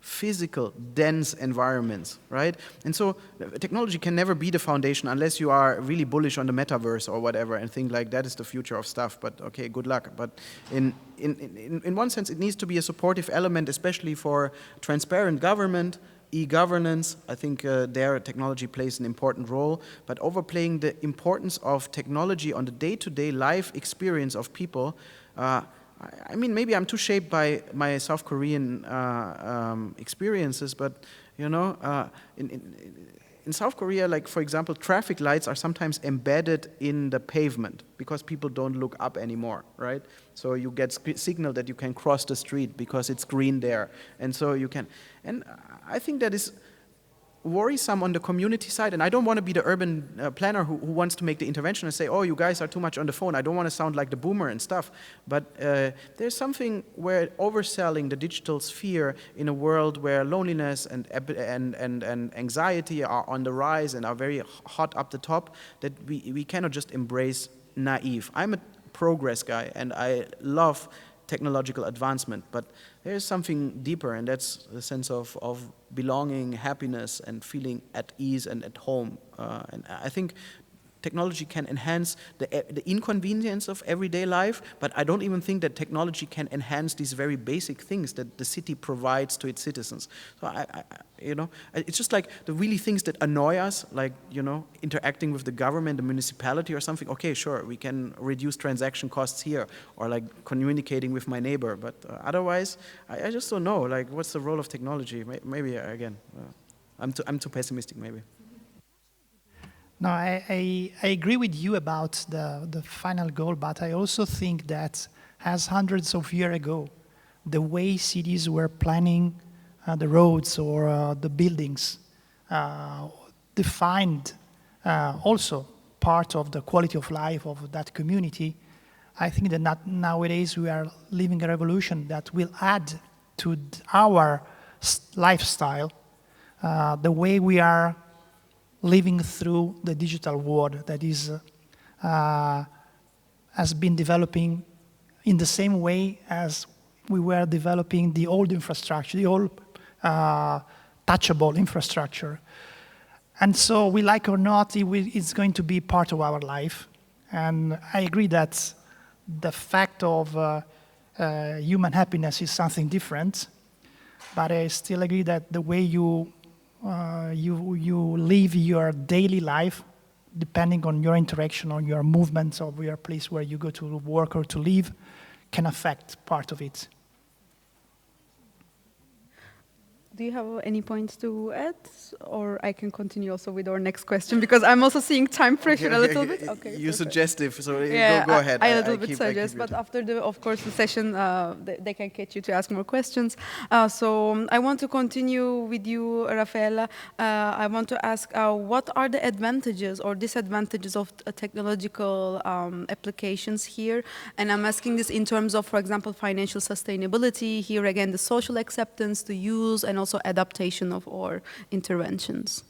physical, dense environments, right? And so technology can never be the foundation unless you are really bullish on the metaverse or whatever and think like that is the future of stuff, but okay, good luck. But in one sense, it needs to be a supportive element, especially for transparent government, e-governance. I think there technology plays an important role, but overplaying the importance of technology on the day-to-day life experience of people, I mean, maybe I'm too shaped by my South Korean experiences, but, you know, in South Korea, like, for example, traffic lights are sometimes embedded in the pavement because people don't look up anymore, right? So you get signal that you can cross the street because it's green there. And so you can, and I think that is worrisome on the community side, and I don't want to be the urban planner who wants to make the intervention and say, oh, you guys are too much on the phone. I don't want to sound like the boomer and stuff, but there's something where overselling the digital sphere in a world where loneliness and anxiety are on the rise and are very hot up the top, that we cannot just embrace naive. I'm a progress guy, and I love technological advancement, but there's something deeper, and that's the sense of belonging, happiness, and feeling at ease and at home. And I think technology can enhance the inconvenience of everyday life, but I don't even think that technology can enhance these very basic things that the city provides to its citizens. So you know, it's just like the really things that annoy us, like, you know, interacting with the government, the municipality or something. Okay, sure, we can reduce transaction costs here, or like communicating with my neighbor, but otherwise, I just don't know, like, what's the role of technology? Maybe, again, I'm too pessimistic, maybe. No, I agree with you about the final goal, but I also think that as hundreds of years ago, the way cities were planning the roads or the buildings defined also part of the quality of life of that community. I think that nowadays we are living a revolution that will add to our lifestyle the way we are living through the digital world that is has been developing in the same way as we were developing the old infrastructure, the old touchable infrastructure. And so, we like or not, it's going to be part of our life. And I agree that the fact of human happiness is something different, but I still agree that the way you live your daily life, depending on your interaction, on your movements of your place where you go to work or to live, can affect part of it. Do you have any points to add, or I can continue also with our next question, because I'm also seeing time pressure a little bit. Okay, you're suggestive, so yeah, go ahead. I a little bit suggest, but after of course, the session, they can catch you to ask more questions. So I want to continue with you, Raffaele. I want to ask, what are the advantages or disadvantages of technological applications here? And I'm asking this in terms of, for example, financial sustainability. Here again, the social acceptance, the use, and also adaptation of our interventions.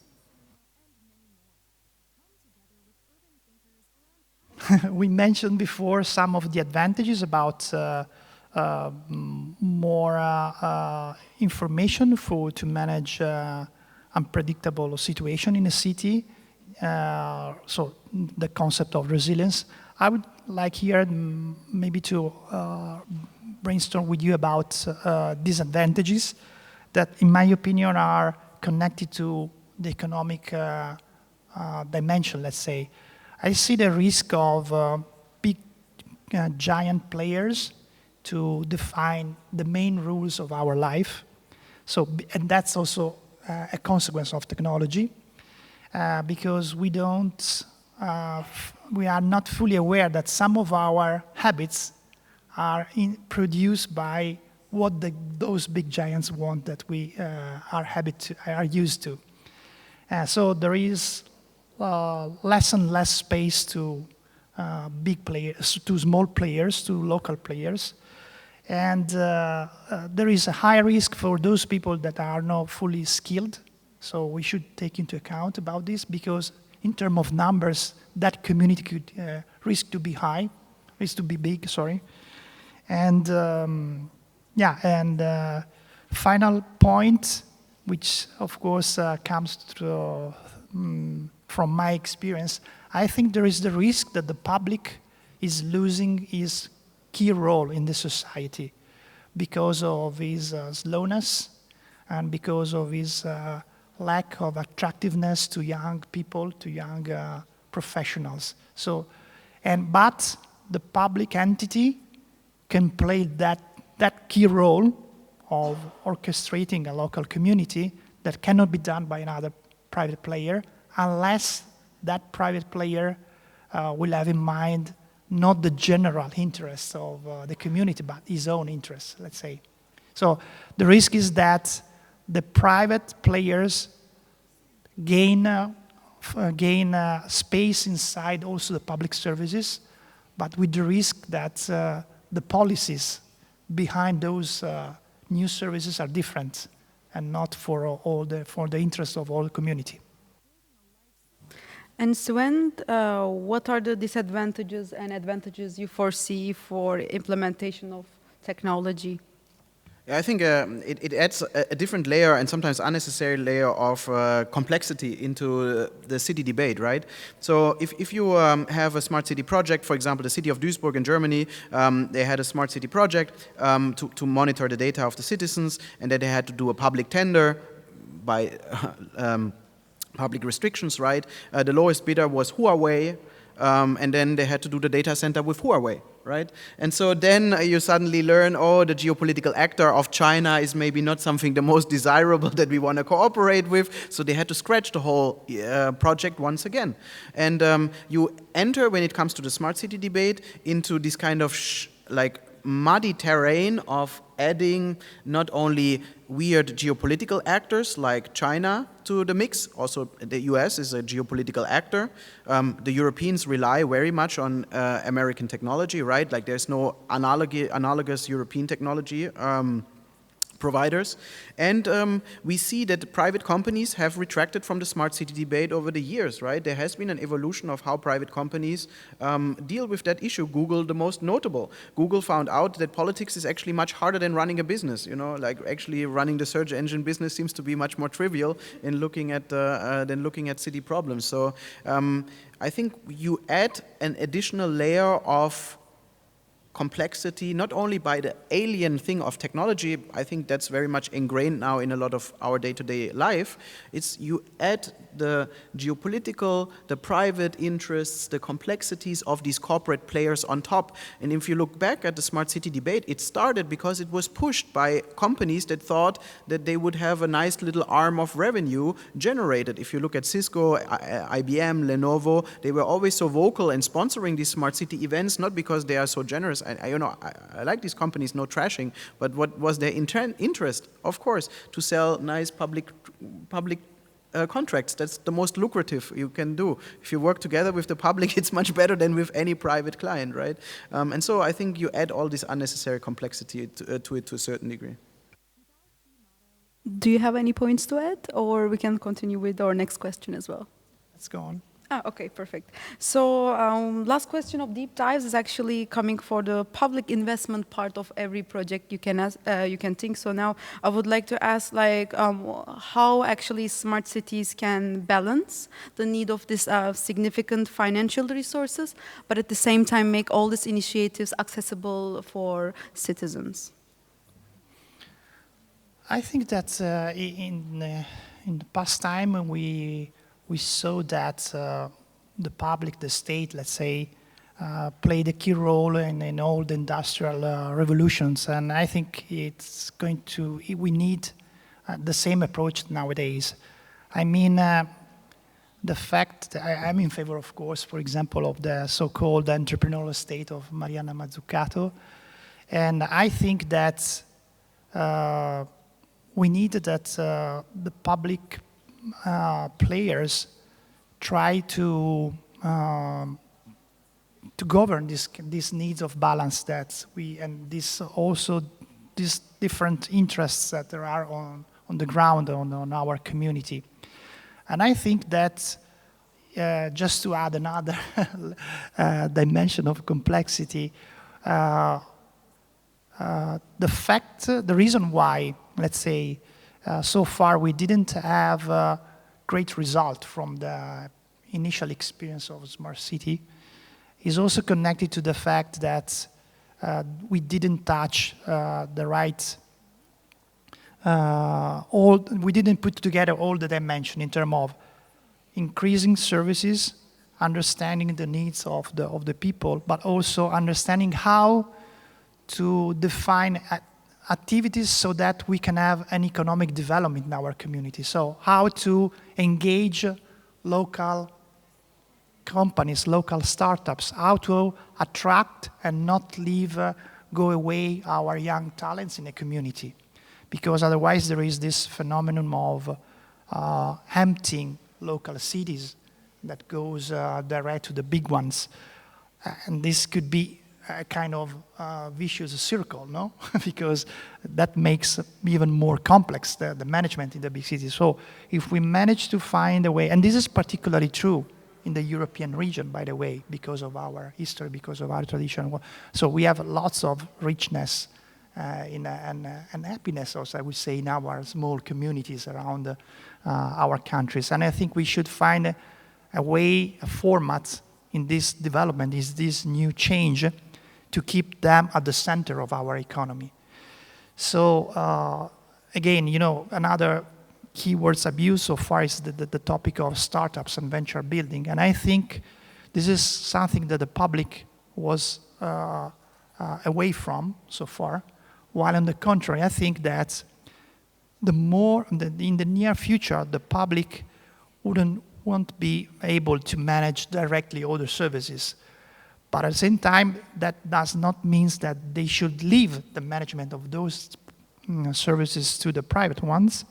We mentioned before some of the advantages about more information to manage unpredictable situation in a city. So the concept of resilience. I would like here maybe to brainstorm with you about disadvantages that, in my opinion, are connected to the economic dimension, let's say. I see the risk of big, giant players to define the main rules of our life. So, and that's also a consequence of technology, because we are not fully aware that some of our habits are produced by what those big giants want that we are used to. So there is less and less space to big players, to small players, to local players. And there is a high risk for those people that are not fully skilled. So we should take into account about this, because in terms of numbers, that community could risk to be high, risk to be big, sorry. And final point, which of course comes from my experience, I think there is the risk that the public is losing its key role in the society because of his slowness and because of his lack of attractiveness to young people, to young professionals. So, but the public entity can play that key role of orchestrating a local community that cannot be done by another private player unless that private player will have in mind not the general interests of the community, but his own interests, let's say. So the risk is that the private players gain space inside also the public services, but with the risk that the policies behind those new services are different and not for the interests of all the community. And Sven, what are the disadvantages and advantages you foresee for implementation of technology? Yeah, I think it adds a different layer and sometimes unnecessary layer of complexity into the city debate, right? So if you have a smart city project, for example, the city of Duisburg in Germany, they had a smart city project to monitor the data of the citizens, and then they had to do a public tender by public restrictions, right? The lowest bidder was Huawei, and then they had to do the data center with Huawei, right? And so then you suddenly learn, oh, the geopolitical actor of China is maybe not something the most desirable that we want to cooperate with, so they had to scratch the whole project once again. And you enter, when it comes to the smart city debate, into this kind of muddy terrain of adding not only weird geopolitical actors like China to the mix, also the US is a geopolitical actor. The Europeans rely very much on American technology, right? Like there's no analogous European technology providers. And we see that private companies have retracted from the smart city debate over the years, right? There has been an evolution of how private companies deal with that issue. Google, the most notable. Google found out that politics is actually much harder than running a business, you know, like actually running the search engine business seems to be much more trivial in looking at than looking at city problems. So I think you add an additional layer of complexity, not only by the alien thing of technology, I think that's very much ingrained now in a lot of our day-to-day life, it's you add the geopolitical, the private interests, the complexities of these corporate players on top. And if you look back at the smart city debate, it started because it was pushed by companies that thought that they would have a nice little arm of revenue generated. If you look at Cisco, IBM, Lenovo, they were always so vocal in sponsoring these smart city events, not because they are so generous. I like these companies, no trashing, but what was their interest? Of course, to sell nice public contracts. That's the most lucrative you can do. If you work together with the public, it's much better than with any private client, right? And so I think you add all this unnecessary complexity to it to a certain degree. Do you have any points to add, or we can continue with our next question as well? Let's go on. Okay, perfect. So last question of deep dives is actually coming for the public investment part of every project you can think. So now I would like to ask, how actually smart cities can balance the need of this significant financial resources, but at the same time make all these initiatives accessible for citizens. I think that in the past time we saw that the public, the state, let's say, played a key role in all the industrial revolutions, and I think we need the same approach nowadays. I mean, the fact that I'm in favor, of course, for example, of the so-called entrepreneurial state of Mariana Mazzucato, And I think that we need that the public players try to govern these needs of balance that and this also these different interests that there are on the ground on our community. And I think that just to add another dimension of complexity, the reason why, let's say, so far we didn't have a great result from the initial experience of Smart City is also connected to the fact that we didn't touch the right, we didn't put together all the dimensions in terms of increasing services, understanding the needs of the people, but also understanding how to define activities so that we can have an economic development in our community. So how to engage local companies, local startups, how to attract and not leave, go away our young talents in the community. Because otherwise there is this phenomenon of emptying local cities that goes direct to the big ones. And this could be a kind of vicious circle, no? Because that makes even more complex the management in the big cities. So if we manage to find a way, and this is particularly true in the European region, by the way, because of our history, because of our tradition. So we have lots of richness and happiness also, I would say, in our small communities around our countries. And I think we should find a way, a format in this development, is this new change, to keep them at the center of our economy. So again, you know, another keywords abuse so far is the topic of startups and venture building. And I think this is something that the public was away from so far, while on the contrary, I think that in the near future, the public won't be able to manage directly all the services. But at the same time, that does not mean that they should leave the management of those services to the private ones.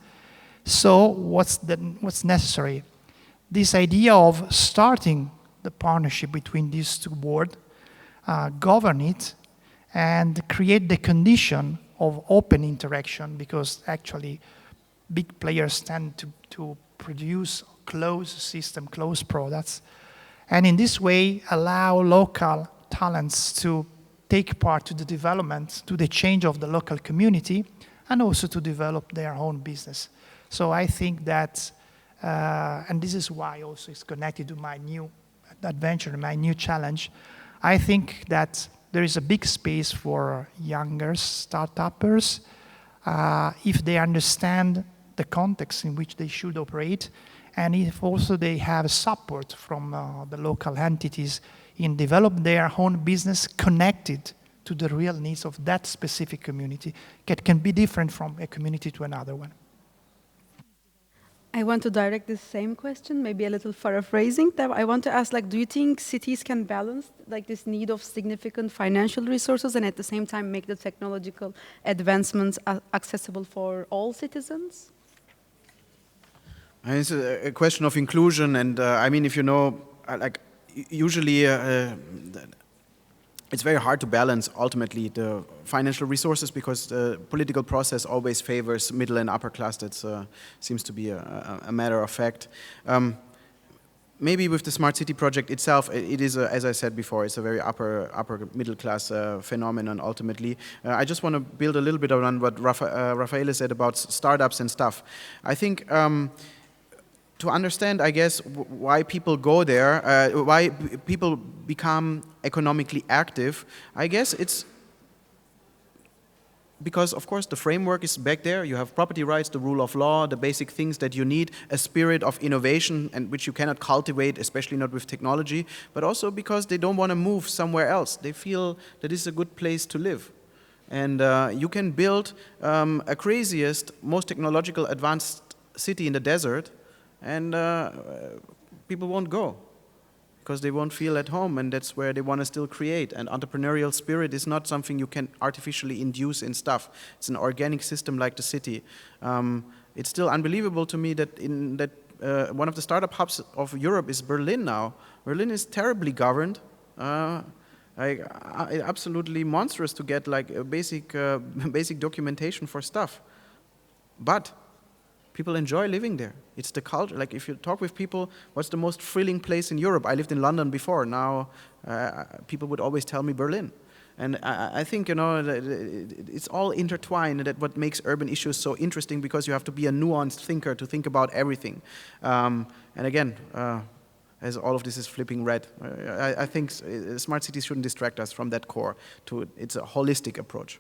So what's necessary? This idea of starting the partnership between these two boards, govern it, and create the condition of open interaction, because actually big players tend to produce closed system, closed products, and in this way allow local talents to take part to the development, to the change of the local community, and also to develop their own business. So I think that, and this is why also it's connected to my new adventure, my new challenge, I think that there is a big space for younger start-uppers if they understand the context in which they should operate, and if also they have support from the local entities in develop their own business connected to the real needs of that specific community, that can be different from a community to another one. I want to direct the same question, maybe a little paraphrasing. I want to ask, like, do you think cities can balance like this need of significant financial resources and at the same time make the technological advancements accessible for all citizens? It's a question of inclusion, and I mean, if you know, like usually it's very hard to balance ultimately the financial resources, because the political process always favors middle and upper class. That seems to be a matter of fact. Maybe with the Smart City project itself, it is, as I said before, it's a very upper middle class phenomenon ultimately. I just want to build a little bit on what Raffaele said about startups and stuff. I think to understand, I guess, why people go there, why people become economically active, I guess it's because, of course, the framework is back there. You have property rights, the rule of law, the basic things that you need, a spirit of innovation, and which you cannot cultivate, especially not with technology, but also because they don't want to move somewhere else. They feel that this is a good place to live. And you can build a craziest, most technological advanced city in the desert, and people won't go. because they won't feel at home, and that's where they want to still create. And entrepreneurial spirit is not something you can artificially induce in stuff. It's an organic system like the city. It's still unbelievable to me that one of the startup hubs of Europe is Berlin now. Berlin is terribly governed. Absolutely monstrous to get like a basic documentation for stuff. But people enjoy living there. It's the culture. Like if you talk with people, what's the most thrilling place in Europe? I lived in London before. Now people would always tell me Berlin. And I think, you know, it's all intertwined, and that what makes urban issues so interesting, because you have to be a nuanced thinker to think about everything. And again, as all of this is flipping red, I think smart cities shouldn't distract us from that core. It's a holistic approach.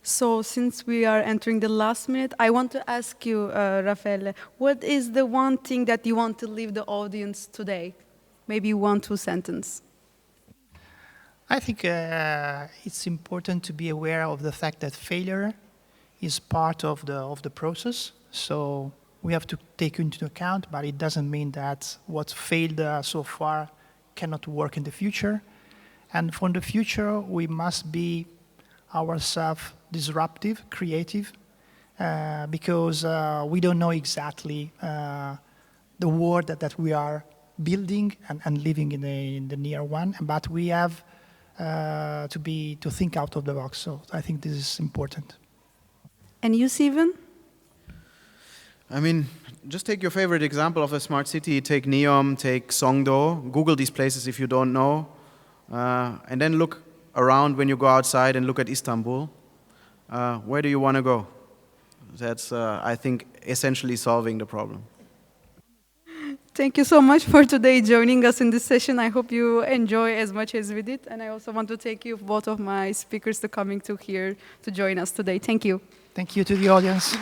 So since we are entering the last minute, I want to ask you, Raffaele, what is the one thing that you want to leave the audience today? Maybe 1-2 sentences. I think it's important to be aware of the fact that failure is part of the process. So we have to take into account, but it doesn't mean that what failed so far cannot work in the future. And for the future, we must be ourselves disruptive, creative, because we don't know exactly the world that we are building and living in the near one, but we have to think out of the box. So I think this is important. And you, Sven? I mean, just take your favorite example of a smart city. Take Neom, take Songdo. Google these places if you don't know. And then look around when you go outside and look at Istanbul. Where do you want to go? That's, I think, essentially solving the problem. Thank you so much for today joining us in this session. I hope you enjoy as much as we did. And I also want to thank you, both of my speakers, for coming to here to join us today. Thank you. Thank you to the audience.